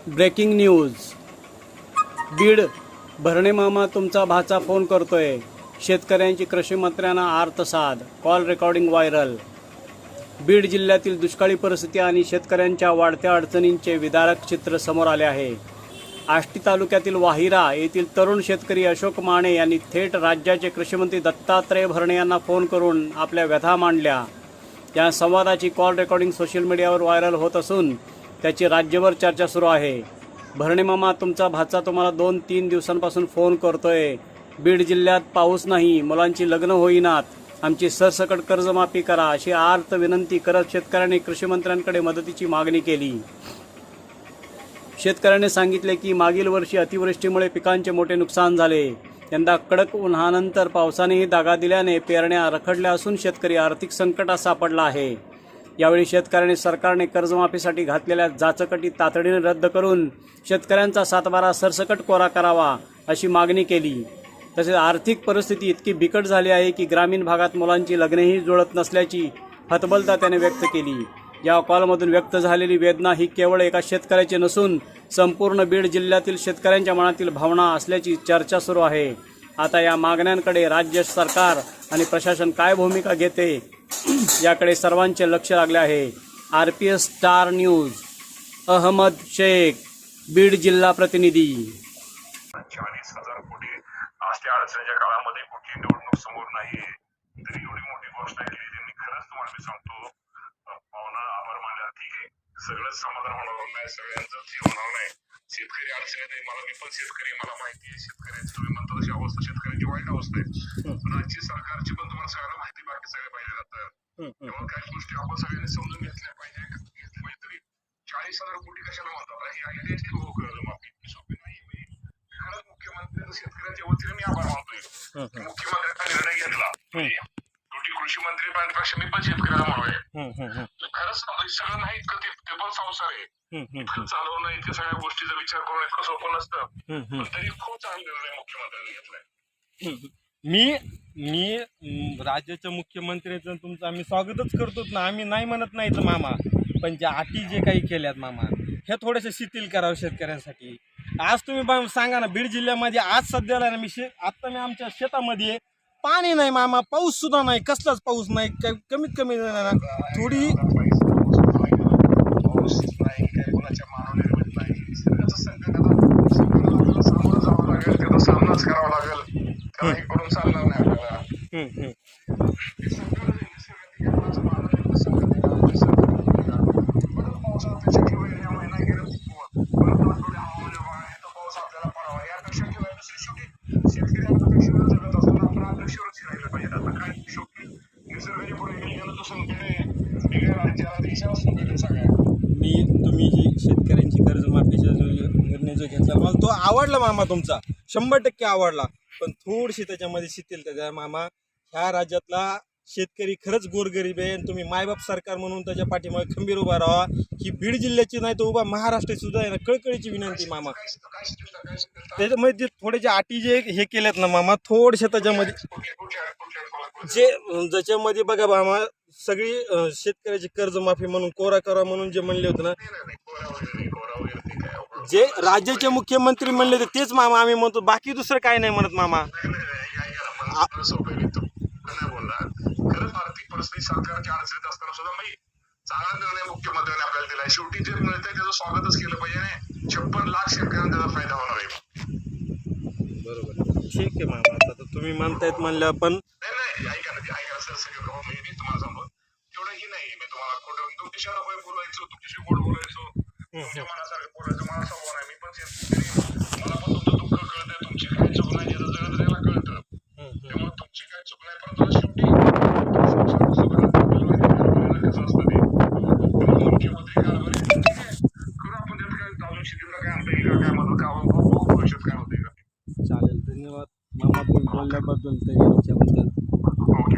Breaking news. Beed. भरणे मामा तुमचा भाचा फोन करतोय. शेतकऱ्यांची कृषी मंत्र्यांना अर्थसाद. Call recording viral. बीड जिल्ह्यातील दुष्काळी परिस्थिती आणि शेतकऱ्यांच्या वाढत्या अडचणींचे विदारक चित्र समोर आले आहे. आष्टी तालुक्यातील वाहिरा येथील तरुण शेतकरी अशोक माने यांनी थेट राज्याचे कृषीमंत्री दत्तात्रय भरणे यांना फोन करून आपल्या व्यथा मांडल्या. या संवादाची कॉल रेकॉर्डिंग सोशल मीडियावर व्हायरल होत असून त्याची राज्यभर चर्चा सुरू आहे. भरणे मामा तुमचा भाचा तुम्हाला 2-3 दिवसांपासून फोन करतोय. बीड जिल्ह्यात पाऊस नाही, मुलांची लग्न होईनात, आमची सरसकट कर्जमाफी करा अशी आर्त विनंती करत शेतकऱ्यांनी कृषीमंत्र्यांकडे मदतीची मागणी केली. शेतकऱ्यांनी सांगितले की मागील वर्षी अतिवृष्टीमुळे पिकांचे मोठे नुकसान झाले. यंदा कडक उन्हानंतर पावसानेही दागा दिल्याने पेरण्या रखडल्या असून शेतकरी आर्थिक संकटात सापडला आहे. यावेळी शेतकऱ्यांनी सरकारने कर्जमाफीसाठी घातलेल्या जाचकटी तातडीने रद्द करून शेतकऱ्यांचा सातबारा सरसकट कोरा करावा अशी मागणी केली. तसेच आर्थिक परिस्थिती इतकी बिकट झाली आहे की ग्रामीण भागात मुलांची लग्नेही जुळत नसल्याची हतबलता त्याने व्यक्त केली. या कॉलमधून व्यक्त झालेली वेदना ही केवळ एका शेतकऱ्याची नसून संपूर्ण बीड जिल्ह्यातील शेतकऱ्यांच्या मनातील भावना असल्याची चर्चा सुरू आहे. आता या मागण्यांकडे राज्य सरकार आणि प्रशासन काय भूमिका घेते याकडे सर्वांचे लक्ष लागले आहे. RPS star news. Ahmed Shaikh, Beed जिल्हा प्रतिनिधी. 40,000 कोटी असल्या अडचणीच्या काळामध्ये कुठली निवडणूक समोर नाहीये तरी एवढी मोठी घोषणा केली त्यांनी. खरंच तुम्हाला मी सांगतो पाहुणा आभार मानला. ठीक आहे, सगळंच समाधान होणार नाही, सगळ्यांचं हे होणार नाही. शेतकरी अडचणीत आहे, मी पण शेतकरी, मला माहिती आहे शेतकऱ्यांची तुम्ही म्हणता तशी अवस्था शेतकऱ्यांची वाईट अवस्था आहे. पण राज्य सरकारची पण तुम्हाला सगळ्यांना माहिती बाकी सगळे पाहिजे जातं. तेव्हा काही गोष्टी आपण सगळ्यांनी समजून घेतल्या पाहिजे. तरी 40,000 कोटी कशाला म्हणतात ही आयडियाची कर्जमाफी सोपी नाही. खरंच मुख्यमंत्री शेतकऱ्यांच्या वतीने मी आभार मानतोय. मुख्यमंत्र्यांचा निर्णय घेतला. शेवटी कृषी मंत्री पेक्षा मी पण शेतकऱ्याला म्हणूया. खरंच सांगतो सगळं नाही इतकं ते पण संसार आहे. इतकं चालवणं इतक्या सगळ्या गोष्टीचा विचार करून इतकं सोपं नसतं. पण तरी खूप चांगला निर्णय मुख्यमंत्र्यांनी घेतलाय. मी राज्याच्या मुख्यमंत्र्यांचं तुमचं आम्ही स्वागतच करतोच ना, आम्ही नाही म्हणत नाही तर मामा, पण ज्या अटी जे काही केल्यात मामा हे थोडेसे शिथिल करावं शेतकऱ्यांसाठी. आज तुम्ही सांगा ना, बीड जिल्ह्यामध्ये आज सध्याला ना आता मी आमच्या शेतामध्ये पाणी नाही मामा, पाऊस सुद्धा नाही, कसलाच पाऊस नाही, कमीत कमी ना थोडी पाऊस नाही, काही कोणाच्या मानवनिर्मित नाही. निसर्गाचं संकट आपल्याला सामोरं जावं लागेल, त्याचा सामनाच करावा लागेल. त्याला हे करून चालणार नाही आपल्याला. तुम्ही जी शेतकऱ्यांची कर्जमाफीचा जो निर्णय जो घेतला मला तो आवडला मामा, तुमचा 100% आवडला. पण थोडीशी त्याच्यामध्ये शिथिलता द्या मामा. ह्या राज्यातला शेतकरी खरंच गोरगरीब आहे आणि तुम्ही मायबाप सरकार म्हणून त्याच्या पाठीमागे खंबीर उभा राहा. ही बीड जिल्ह्याची नाही तर उभा महाराष्ट्राची सुद्धा आहे ना, कळकळीची विनंती मामा. त्याच्यामध्ये थोडे जे अटी जे हे केलेत ना मामा, थोडेसे त्याच्यामध्ये ज्याच्यामध्ये बघा मामा, सगळी शेतकऱ्याची कर्जमाफी म्हणून कोरा करा म्हणून जे म्हणले होते ना, जे राज्याचे मुख्यमंत्री म्हणले होते तेच मामा आम्ही म्हणतो, बाकी दुसरं काय नाही म्हणत मामा. खरंच आर्थिक परिस्थिती सरकारच्या अडचणीत असताना सुद्धा मी चांगला निर्णय मुख्यमंत्र्यांनी आपल्याला दिलाय. शेवटी जे मिळतंय त्याचं स्वागतच केलं पाहिजे आणि 56 लाख शेतकऱ्यांना त्याचा फायदा होणार आहे. बरोबर, ठीक आहे मामा. आता तुम्ही म्हणतायत म्हणलं, पण नाही ऐका सर, सगळं मी तुम्हाला सांगतो तेवढंही नाही. मी तुम्हाला तुमच्याशी बोलायचो, तुमच्याशी गोड बोलायचो, तुमच्या मनासारखं बोलायचं मला स्वभाव नाही. मी पण शेतकरी, मला पण तुमचं दुःख कळतंय, तुमची काय चूक नाही याचं जगत त्याला कळतं. त्यामुळे तुमची काय चूक नाही, परंतु शेवटी कसं असतं ते मुख्यमंत्री कारभारी करू आपण त्यात काय जाऊन शेतीला काय आणता येईल का, काय मदत काय भविष्यात काय होते का. चालेल, धन्यवाद मामा तुम्ही बोलल्याबद्दल, तरी आमच्याबद्दल. ओके.